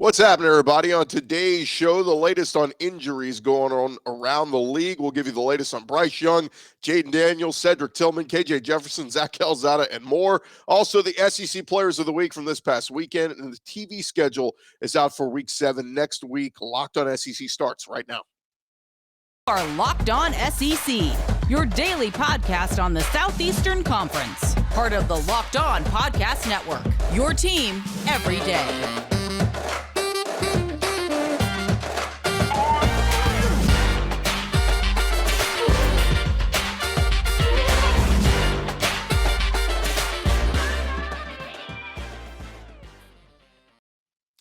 What's happening, everybody? On today's show, the latest on injuries going on around the league. We'll give you the latest on Bryce Young, Jayden Daniels, Cedric Tillman, KJ Jefferson, Zach Calzada, and more. Also, the SEC Players of the Week from this past weekend, and the TV schedule is out for Week 7 next week. Locked on SEC starts right now. Are Locked On SEC, your daily podcast on the Southeastern Conference. Part of the Locked On Podcast Network, your team every day.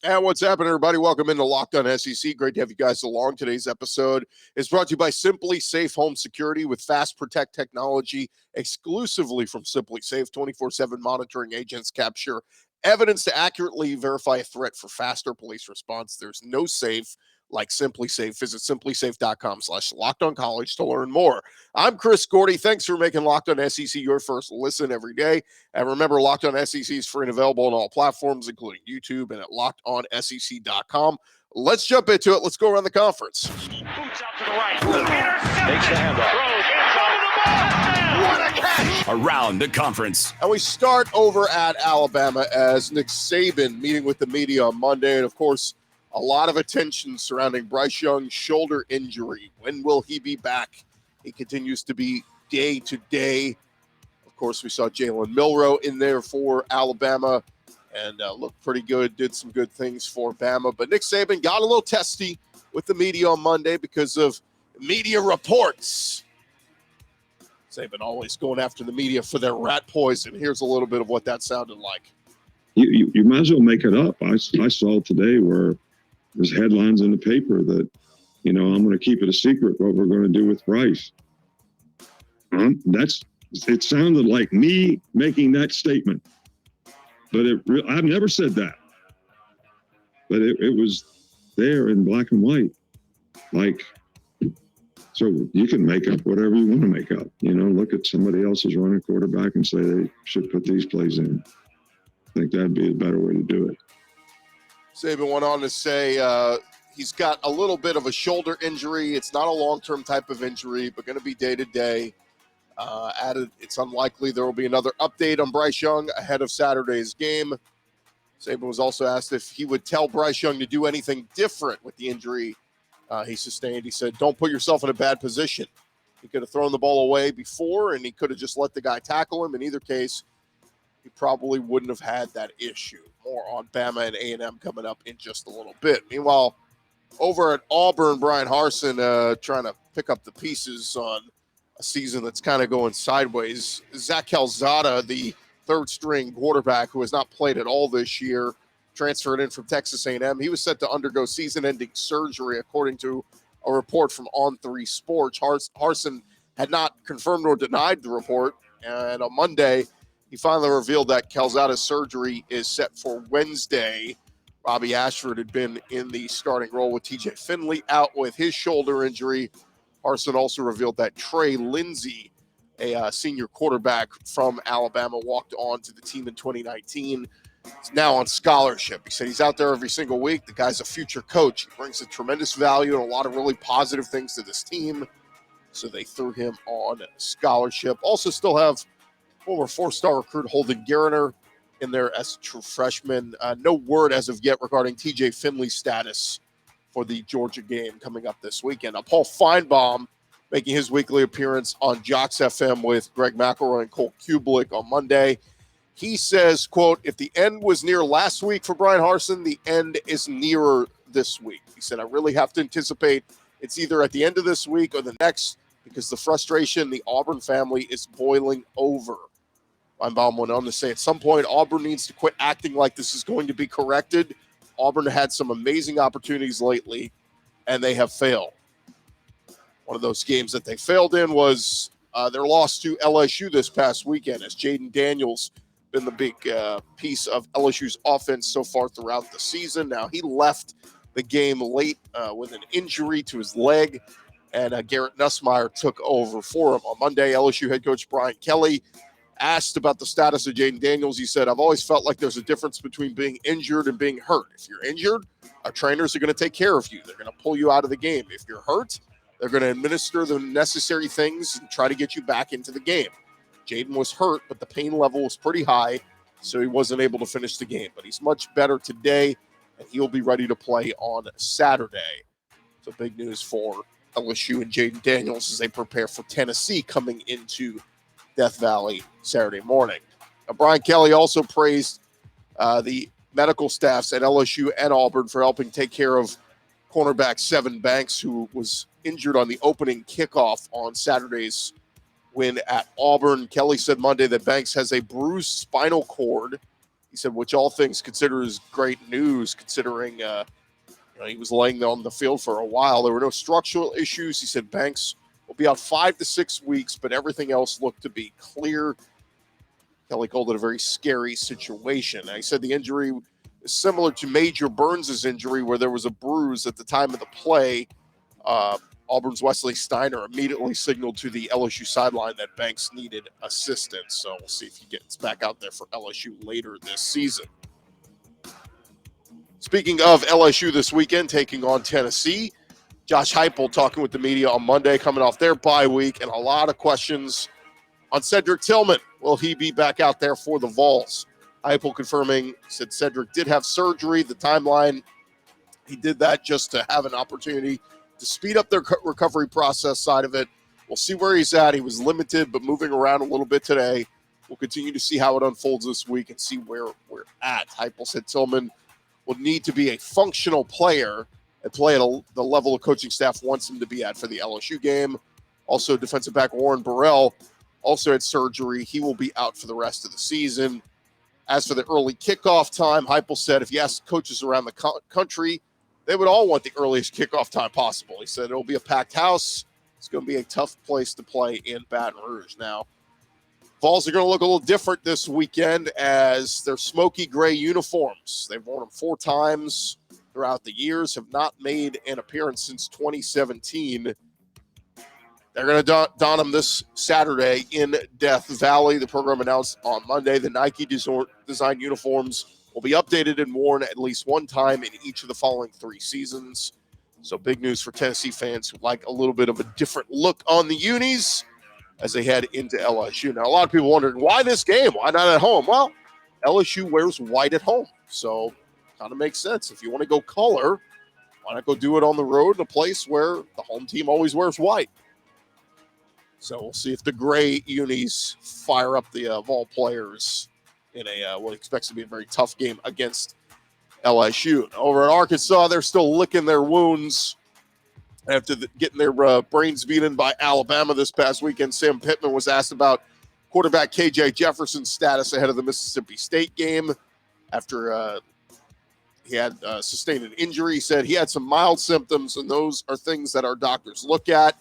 And what's happening, everybody? Welcome into Locked On SEC. Great to have you guys along. Today's episode is brought to you by SimpliSafe Home Security with Fast Protect technology exclusively from SimpliSafe. 24/7 monitoring agents capture evidence to accurately verify a threat for faster police response. There's no safe like SimpliSafe. Visit simplisafe.com/LockedOnCollege to learn more. I'm Chris Gordy. Thanks for making Locked On SEC your first listen every day. And remember, Locked On SEC is free and available on all platforms, including YouTube and at LockedOnSEC.com. Let's jump into it. Let's go around the conference. Boots out to the right. Takes the handoff. What a catch! Around the conference. And we start over at Alabama as Nick Saban meeting with the media on Monday. And, of course, a lot of attention surrounding Bryce Young's shoulder injury. When will he be back? He continues to be day to day. Of course, we saw Jalen Milroe in there for Alabama and looked pretty good, did some good things for Bama. But Nick Saban got a little testy with the media on Monday because of media reports. Saban always going after the media for their rat poison. Here's a little bit of what that sounded like. You might as well make it up. I saw today where there's headlines in the paper that, I'm going to keep it a secret what we're going to do with Bryce. It sounded like me making that statement, but I've never said that. But it was there in black and white. So you can make up whatever you want to make up. Look at somebody else's running quarterback and say they should put these plays in. I think that'd be a better way to do it. Saban went on to say he's got a little bit of a shoulder injury. It's not a long-term type of injury, but going to be day-to-day. Added, it's unlikely there will be another update on Bryce Young ahead of Saturday's game. Saban was also asked if he would tell Bryce Young to do anything different with the injury he sustained. He said, don't put yourself in a bad position. He could have thrown the ball away before, and he could have just let the guy tackle him. In either case, he probably wouldn't have had that issue. More on Bama and A&M coming up in just a little bit. Meanwhile, over at Auburn, Brian Harsin trying to pick up the pieces on a season that's kind of going sideways. Zach Calzada, the third-string quarterback who has not played at all this year, transferred in from Texas A&M. He was set to undergo season-ending surgery, according to a report from On3 Sports. Harsin had not confirmed or denied the report, and on Monday, he finally revealed that Calzada's surgery is set for Wednesday. Robbie Ashford had been in the starting role with TJ Finley out with his shoulder injury. Harsin also revealed that Trey Lindsey, a senior quarterback from Alabama, walked on to the team in 2019. He's now on scholarship. He said he's out there every single week. The guy's a future coach. He brings a tremendous value and a lot of really positive things to this team. So they threw him on scholarship. Also still have former four-star recruit Holden Geriner in there as a true freshman. No word as of yet regarding TJ Finley's status for the Georgia game coming up this weekend. Now, Paul Feinbaum making his weekly appearance on Jocks FM with Greg McElroy and Cole Kublik on Monday. He says, quote, if the end was near last week for Brian Harsin, the end is nearer this week. He said, I really have to anticipate it's either at the end of this week or the next because the frustration in the Auburn family is boiling over. Feinbaum went on to say at some point Auburn needs to quit acting like this is going to be corrected. Auburn had some amazing opportunities lately, and they have failed. One of those games that they failed in was their loss to LSU this past weekend, as Jayden Daniels been the big piece of LSU's offense so far throughout the season. Now, he left the game late with an injury to his leg, and Garrett Nussmeier took over for him. On Monday, LSU head coach Brian Kelly Asked about the status of Jayden Daniels, he said, I've always felt like there's a difference between being injured and being hurt. If you're injured, our trainers are going to take care of you. They're going to pull you out of the game. If you're hurt, they're going to administer the necessary things and try to get you back into the game. Jayden was hurt, but the pain level was pretty high, so he wasn't able to finish the game. But he's much better today, and he'll be ready to play on Saturday. So big news for LSU and Jayden Daniels as they prepare for Tennessee coming into Death Valley Saturday morning. Brian Kelly also praised the medical staffs at LSU and Auburn for helping take care of cornerback Sevyn Banks, who was injured on the opening kickoff on Saturday's win at Auburn. Kelly said Monday that Banks has a bruised spinal cord. He said, which all things considered is great news, considering he was laying on the field for a while. There were no structural issues. He said Banks will be out 5 to 6 weeks, but everything else looked to be clear. Kelly called it a very scary situation. He said the injury is similar to Major Burns' injury, where there was a bruise at the time of the play. Auburn's Wesley Steiner immediately signaled to the LSU sideline that Banks needed assistance. So we'll see if he gets back out there for LSU later this season. Speaking of LSU this weekend, taking on Tennessee, Josh Heupel talking with the media on Monday, coming off their bye week, and a lot of questions on Cedric Tillman. Will he be back out there for the Vols? Heupel confirming, said Cedric did have surgery. The timeline, he did that just to have an opportunity to speed up their recovery process side of it. We'll see where he's at. He was limited, but moving around a little bit today. We'll continue to see how it unfolds this week and see where we're at. Heupel said Tillman will need to be a functional player and play at the level the coaching staff wants him to be at for the LSU game. Also, defensive back Warren Burrell also had surgery. He will be out for the rest of the season. As for the early kickoff time, Heupel said if you ask coaches around the country, they would all want the earliest kickoff time possible. He said it'll be a packed house. It's going to be a tough place to play in Baton Rouge. Now, Vols are going to look a little different this weekend as their smoky gray uniforms. They've worn them 4 times throughout the years, have not made an appearance since 2017. They're going to don them this Saturday in Death Valley. The program announced on Monday the Nike design uniforms will be updated and worn at least one time in each of the following 3 seasons. So big news for Tennessee fans who like a little bit of a different look on the unis as they head into LSU. Now, a lot of people wondering, why this game? Why not at home? Well, LSU wears white at home, so kind of makes sense. If you want to go color, why not go do it on the road in a place where the home team always wears white? So we'll see if the gray unis fire up the Vol players in a what expects to be a very tough game against LSU. And over at Arkansas, they're still licking their wounds after getting their brains beaten by Alabama this past weekend. Sam Pittman was asked about quarterback KJ Jefferson's status ahead of the Mississippi State game after he had sustained an injury. He said he had some mild symptoms, and those are things that our doctors look at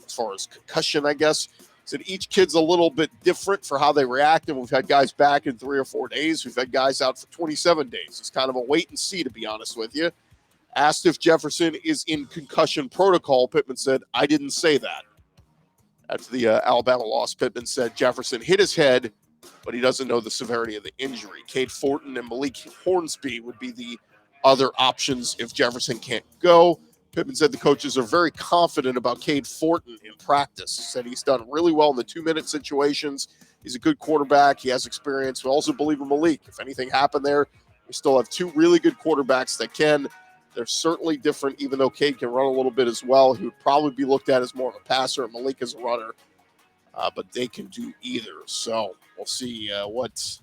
as far as concussion, I guess. He said each kid's a little bit different for how they react, and we've had guys back in 3 or 4 days. We've had guys out for 27 days. It's kind of a wait and see, to be honest with you. Asked if Jefferson is in concussion protocol, Pittman said, I didn't say that. After the Alabama loss, Pittman said Jefferson hit his head, but he doesn't know the severity of the injury. Cade Fortin and Malik Hornsby would be the other options if Jefferson can't go. Pittman said the coaches are very confident about Cade Fortin in practice. He said he's done really well in the 2-minute situations. He's a good quarterback. He has experience. We also believe in Malik. If anything happened there, we still have 2 really good quarterbacks that can. They're certainly different, even though Cade can run a little bit as well. He would probably be looked at as more of a passer, and Malik as a runner, but they can do either. So we'll see what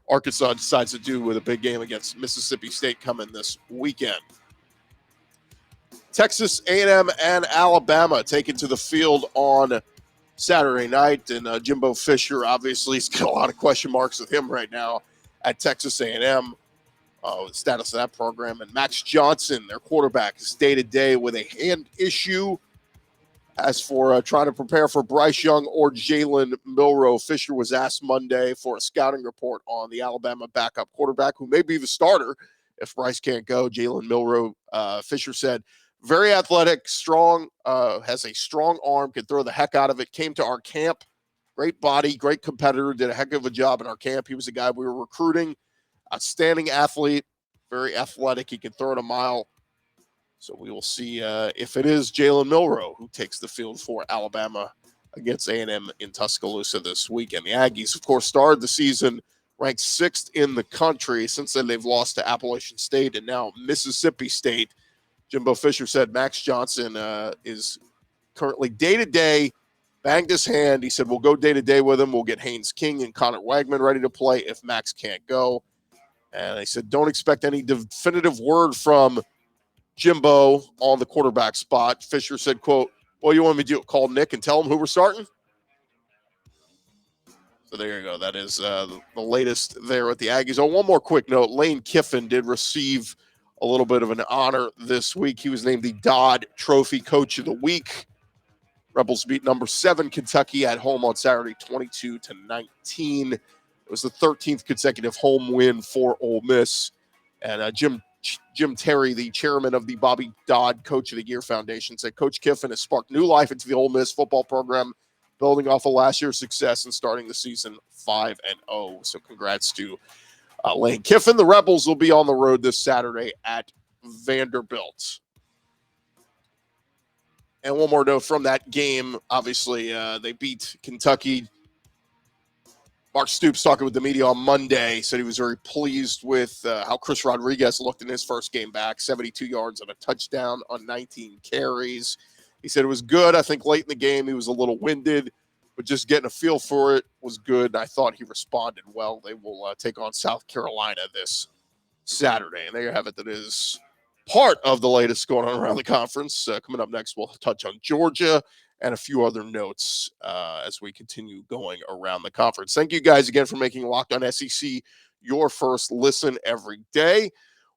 Arkansas decides to do with a big game against Mississippi State coming this weekend. Texas A&M and Alabama taken to the field on Saturday night, and Jimbo Fisher, obviously, has got a lot of question marks with him right now at Texas A&M. The status of that program. And Max Johnson, their quarterback, is day-to-day with a hand issue. As for trying to prepare for Bryce Young or Jalen Milroe, Fisher was asked Monday for a scouting report on the Alabama backup quarterback, who may be the starter if Bryce can't go. Jalen Milroe, Fisher said, very athletic, strong, has a strong arm, can throw the heck out of it, came to our camp Great body, great competitor, did a heck of a job in our camp. He was a guy we were recruiting. Outstanding athlete, very athletic. He can throw it a mile. So we will see if it is Jalen Milroe who takes the field for Alabama against A&M in Tuscaloosa this weekend. The Aggies, of course, started the season ranked 6th in the country. Since then, they've lost to Appalachian State and now Mississippi State. Jimbo Fisher said Max Johnson is currently day-to-day, banged his hand. He said, we'll go day-to-day with him. We'll get Haynes King and Connor Wagman ready to play if Max can't go. And he said, don't expect any definitive word from Jimbo on the quarterback spot. Fisher said, quote, well, you want me to call Nick and tell him who we're starting? So there you go. That is the latest there with the Aggies. Oh, one more quick note. Lane Kiffin did receive a little bit of an honor this week. He was named the Dodd Trophy Coach of the Week. Rebels beat number 7 Kentucky at home on Saturday, 22-19. It was the 13th consecutive home win for Ole Miss. And Jim Terry, the chairman of the Bobby Dodd Coach of the Year Foundation, said Coach Kiffin has sparked new life into the Ole Miss football program, building off of last year's success and starting the season 5-0. So congrats to Lane Kiffin. The Rebels will be on the road this Saturday at Vanderbilt. And one more note from that game. Obviously, they beat Kentucky. Mark Stoops, talking with the media on Monday, said he was very pleased with how Chris Rodriguez looked in his first game back, 72 yards and a touchdown on 19 carries. He said it was good. I think late in the game he was a little winded, but just getting a feel for it was good. And I thought he responded well. They will take on South Carolina this Saturday. And there you have it. That is part of the latest going on around the conference. Coming up next, we'll touch on Georgia and a few other notes as we continue going around the conference. Thank you guys again for making Locked On SEC your first listen every day.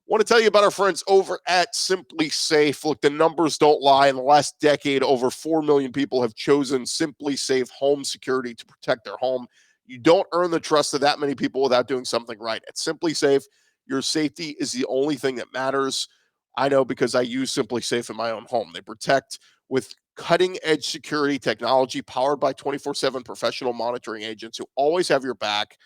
Want to tell you about our friends over at SimpliSafe. Look, the numbers don't lie. In the last decade, over 4 million people have chosen SimpliSafe home security to protect their home. You don't earn the trust of that many people without doing something right. At SimpliSafe, your safety is the only thing that matters. I know because I use SimpliSafe in my own home. They protect with cutting-edge security technology powered by 24/7 professional monitoring agents who always have your back,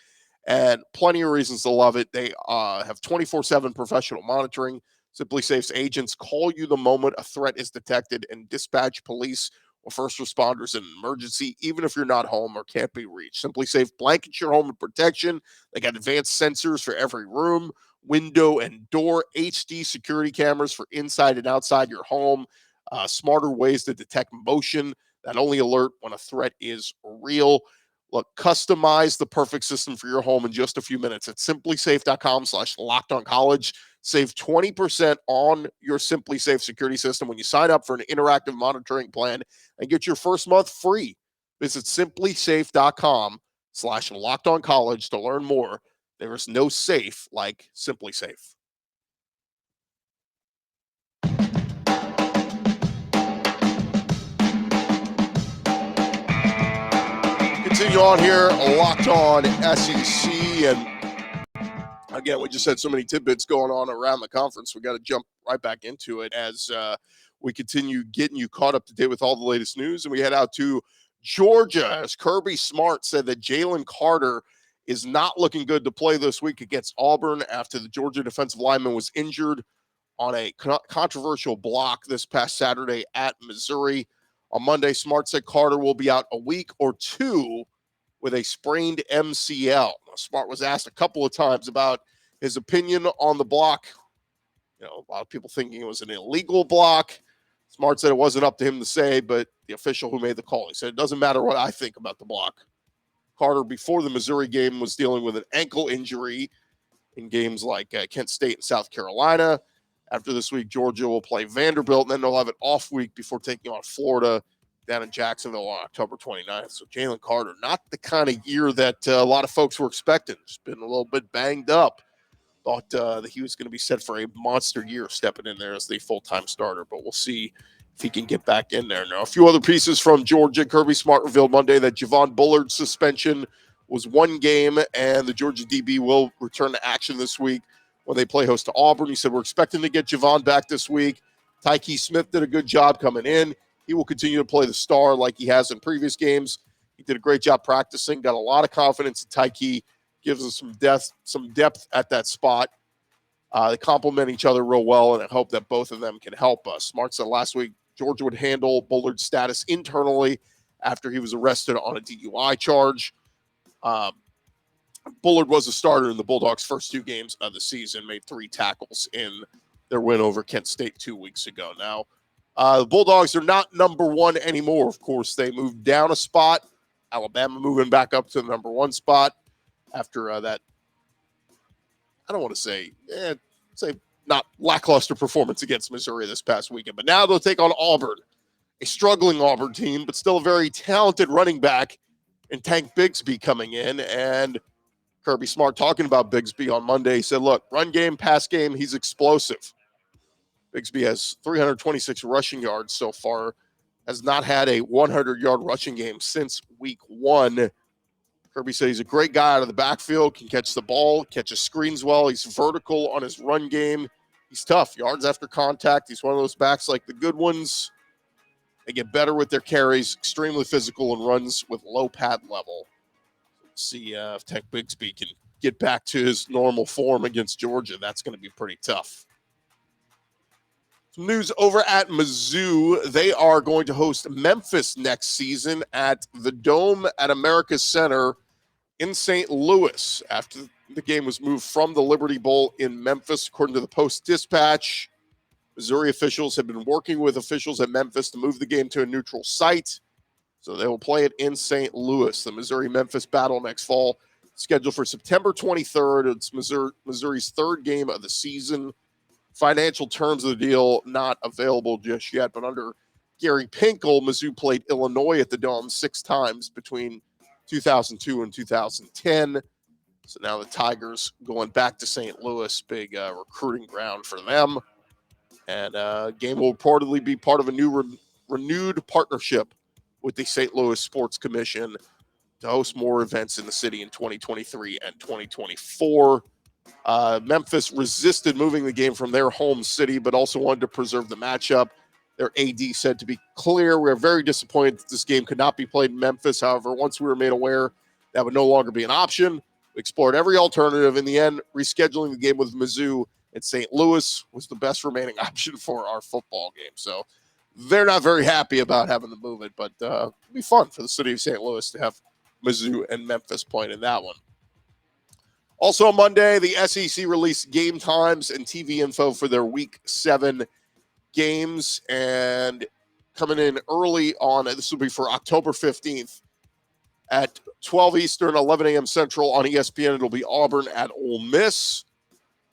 and plenty of reasons to love it. They have 24/7 professional monitoring. SimpliSafe's agents call you the moment a threat is detected and dispatch police or first responders in an emergency, even if you're not home or can't be reached. SimpliSafe blankets your home with protection. They got advanced sensors for every room, window, and door, HD security cameras for inside and outside your home, smarter ways to detect motion that only alert when a threat is real. Look, customize the perfect system for your home in just a few minutes at simplisafe.com/lockedoncollege. Save 20% on your SimpliSafe security system when you sign up for an interactive monitoring plan and get your first month free. Visit simplisafe.com/lockedoncollege to learn more. There is no safe like SimpliSafe. Continue on here, Locked On SEC, and again, we just had so many tidbits going on around the conference. We got to jump right back into it as we continue getting you caught up to date with all the latest news, and we head out to Georgia as Kirby Smart said that Jalen Carter is not looking good to play this week against Auburn after the Georgia defensive lineman was injured on a controversial block this past Saturday at Missouri. On Monday, Smart said Carter will be out a week or two with a sprained MCL. Smart was asked a couple of times about his opinion on the block. You know, a lot of people thinking it was an illegal block. Smart said it wasn't up to him to say, but the official who made the call, he said, it doesn't matter what I think about the block. Carter, before the Missouri game, was dealing with an ankle injury in games like Kent State and South Carolina. After this week, Georgia will play Vanderbilt, and then they'll have an off week before taking on Florida down in Jacksonville on October 29th. So Jalen Carter, not the kind of year that a lot of folks were expecting. Just been a little bit banged up. Thought that he was going to be set for a monster year stepping in there as the full-time starter, but we'll see if he can get back in there. Now, a few other pieces from Georgia. Kirby Smart revealed Monday that Javon Bullard's suspension was one game, and the Georgia DB will return to action this week when they play host to Auburn. He said, we're expecting to get Javon back this week. Tyke Smith did a good job coming in. He will continue to play the star like he has in previous games. He did a great job practicing, got a lot of confidence in Tyke, gives us some depth at that spot. They complement each other real well, and I hope that both of them can help us. Smart said last week Georgia would handle Bullard's status internally after he was arrested on a DUI charge. Bullard was a starter in the Bulldogs' first 2 games of the season, made 3 tackles in their win over Kent State 2 weeks ago. Now, the Bulldogs are not number 1 anymore. Of course, they moved down a spot. Alabama moving back up to the number 1 spot after that. I don't want to say not lackluster performance against Missouri this past weekend, but now they'll take on Auburn, a struggling Auburn team, but still a very talented running back in Tank Bigsby coming in. And Kirby Smart talking about Bigsby on Monday. He said, look, run game, pass game, he's explosive. Bigsby has 326 rushing yards so far, has not had a 100-yard rushing game since week 1. Kirby said he's a great guy out of the backfield, can catch the ball, catches screens well. He's vertical on his run game. He's tough, yards after contact. He's one of those backs like the good ones. They get better with their carries, extremely physical, and runs with low pad level. Let's see if Tank Bigsby can get back to his normal form against Georgia. That's going to be pretty tough. Some news over at Mizzou. They are going to host Memphis next season at the Dome at America's Center in St. Louis after the game was moved from the Liberty Bowl in Memphis. According to the Post-Dispatch, Missouri officials have been working with officials at Memphis to move the game to a neutral site, so they will play it in St. Louis. The Missouri-Memphis battle next fall, scheduled for September 23rd. It's Missouri's 3rd game of the season. Financial terms of the deal not available just yet, but under Gary Pinkel, Mizzou played Illinois at the Dome 6 times between 2002 and 2010. So now the Tigers going back to St. Louis, big recruiting ground for them. And game will reportedly be part of a new renewed partnership with the St. Louis Sports Commission to host more events in the city in 2023 and 2024. Memphis resisted moving the game from their home city, but also wanted to preserve the matchup. Their AD said, to be clear, we are very disappointed that this game could not be played in Memphis. However, once we were made aware that would no longer be an option, we explored every alternative. In the end, rescheduling the game with Mizzou in St. Louis was the best remaining option for our football game. So they're not very happy about having to move it, but it'll be fun for the city of St. Louis to have Mizzou and Memphis playing in that one. Also on Monday, the SEC released game times and TV info for their Week 7 games. And coming in early on, this will be for October 15th at 12 Eastern, 11 a.m. Central on ESPN. It'll be Auburn at Ole Miss.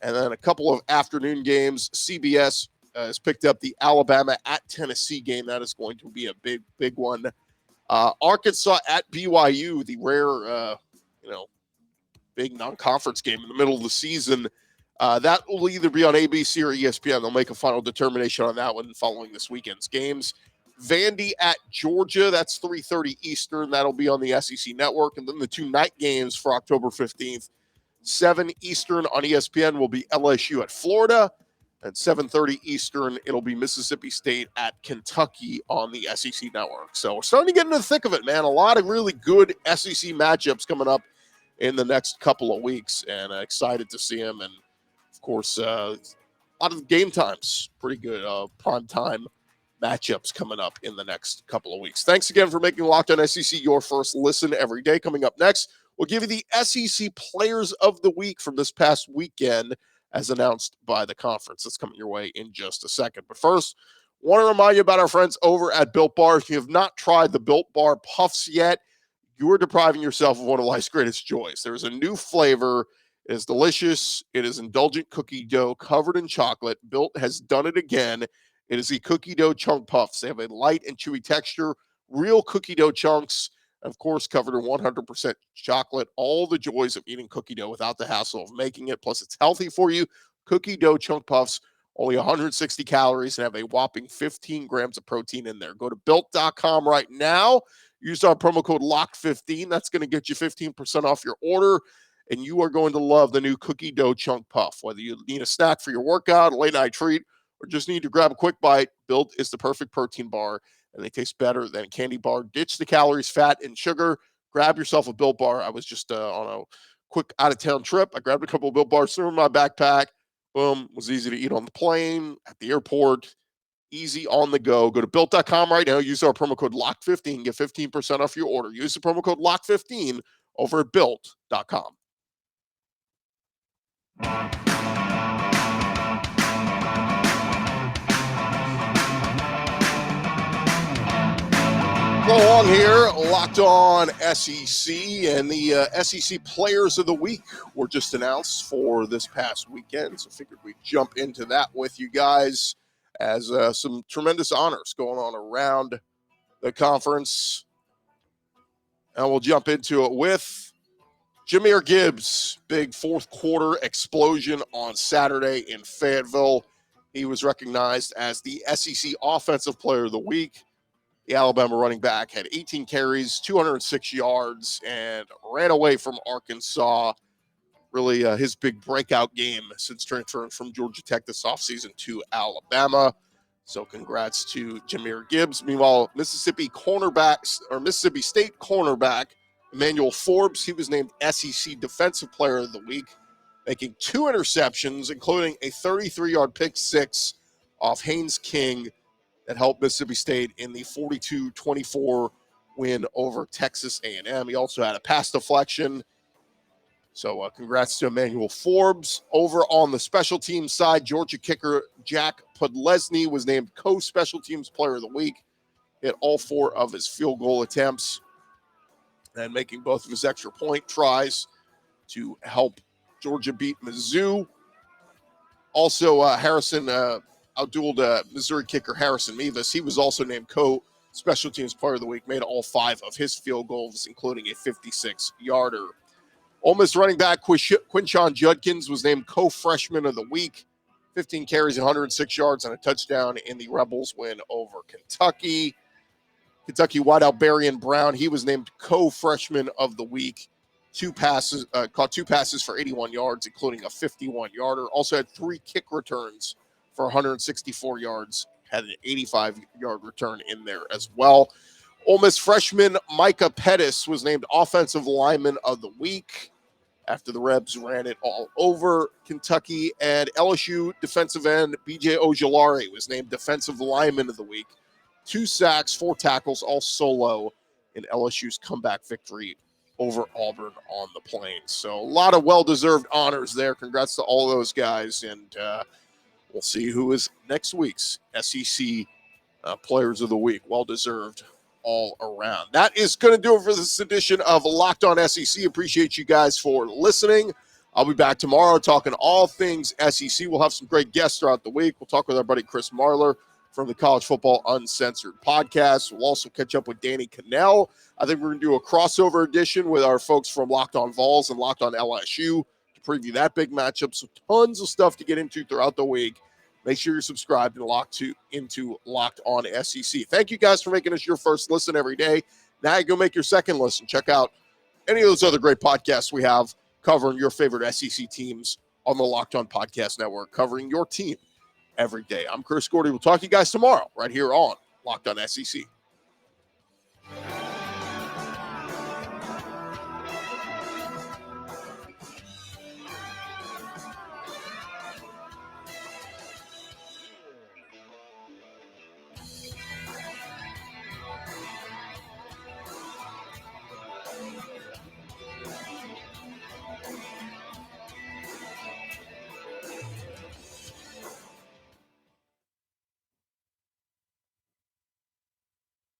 And then a couple of afternoon games. CBS has picked up the Alabama at Tennessee game. That is going to be a big, big one. Arkansas at BYU, the rare, big non-conference game in the middle of the season. That will either be on ABC or ESPN. They'll make a final determination on that one following this weekend's games. Vandy at Georgia, that's 3:30 Eastern. That'll be on the SEC Network. And then the 2 night games for October 15th, 7 Eastern on ESPN will be LSU at Florida. At 7:30 Eastern, it'll be Mississippi State at Kentucky on the SEC Network. So we're starting to get into the thick of it, man. A lot of really good SEC matchups coming up in the next couple of weeks, and excited to see them. And, of course, a lot of game times, pretty good prime time matchups coming up in the next couple of weeks. Thanks again for making Locked On SEC your first listen every day. Coming up next, we'll give you the SEC Players of the Week from this past weekend as announced by the conference. That's coming your way in just a second. But first, I want to remind you about our friends over at Built Bar. If you have not tried the Built Bar Puffs yet, you are depriving yourself of one of life's greatest joys. There is a new flavor. It is delicious. It is indulgent cookie dough covered in chocolate. Built has done it again. It is the cookie dough chunk puffs. They have a light and chewy texture, real cookie dough chunks, and of course, covered in 100% chocolate. All the joys of eating cookie dough without the hassle of making it. Plus, it's healthy for you. Cookie dough chunk puffs, only 160 calories, and have a whopping 15 grams of protein in there. Go to Built.com right now. Use our promo code LOCK15. That's going to get you 15% off your order, and you are going to love the new cookie dough chunk puff. Whether you need a snack for your workout, a late night treat, or just need to grab a quick bite, Built is the perfect protein bar and they taste better than a candy bar. Ditch the calories, fat, and sugar. Grab yourself a Built Bar. I was just on a quick out-of-town trip. I grabbed a couple of Built Bars, threw them in my backpack. Boom. Was easy to eat on the plane, at the airport. Easy on the go. Go to Built.com right now. Use our promo code LOCK15. Get 15% off your order. Use the promo code LOCK15 over at Built.com. Go along here, Locked On SEC, and the SEC Players of the Week were just announced for this past weekend, so figured we'd jump into that with you guys as some tremendous honors going on around the conference. And we'll jump into it with Jahmyr Gibbs, big fourth quarter explosion on Saturday in Fayetteville. He was recognized as the SEC Offensive Player of the Week. The Alabama running back had 18 carries, 206 yards, and ran away from Arkansas. Really his big breakout game since transferring from Georgia Tech this offseason to Alabama. So congrats to Jahmyr Gibbs. Meanwhile, Mississippi State cornerback Emmanuel Forbes, he was named SEC Defensive Player of the Week, making 2 interceptions, including a 33-yard pick six off Haynes King that helped Mississippi State in the 42-24 win over Texas A&M. He also had a pass deflection. So congrats to Emmanuel Forbes. Over on the special teams side, Georgia kicker Jack Podlesny was named co-special teams player of the week. Hit all 4 of his field goal attempts and making both of his extra point tries to help Georgia beat Mizzou. Also, Harrison outdueled Missouri kicker Harrison Mevis. He was also named co-special teams player of the week, made all 5 of his field goals, including a 56-yarder. Ole Miss running back Quinshon Judkins was named co-freshman of the week, 15 carries, 106 yards, and a touchdown in the Rebels win over Kentucky. Kentucky wideout Barian Brown, he was named co-freshman of the week. Caught 2 passes for 81 yards, including a 51-yarder. Also had 3 kick returns for 164 yards. Had an 85-yard return in there as well. Ole Miss freshman Micah Pettis was named Offensive Lineman of the Week after the Rebs ran it all over Kentucky. And LSU defensive end B.J. Ojulari was named Defensive Lineman of the Week. 2 sacks, 4 tackles, all solo in LSU's comeback victory over Auburn on the Plains. So a lot of well-deserved honors there. Congrats to all those guys. And we'll see who is next week's SEC Players of the Week. Well-deserved all around. That is going to do it for this edition of Locked On SEC. Appreciate you guys for listening. I'll be back tomorrow talking all things SEC. We'll have some great guests throughout the week. We'll talk with our buddy Chris Marler from the College Football Uncensored podcast. We'll also catch up with Danny Cannell. I think we're going to do a crossover edition with our folks from Locked On Vols and Locked On LSU to preview that big matchup. So tons of stuff to get into throughout the week. Make sure you're subscribed and locked into Locked On SEC. Thank you guys for making us your first listen every day. Now you go make your second listen. Check out any of those other great podcasts we have covering your favorite SEC teams on the Locked On Podcast Network, covering your team every day. I'm Chris Gordy. We'll talk to you guys tomorrow right here on Locked On SEC.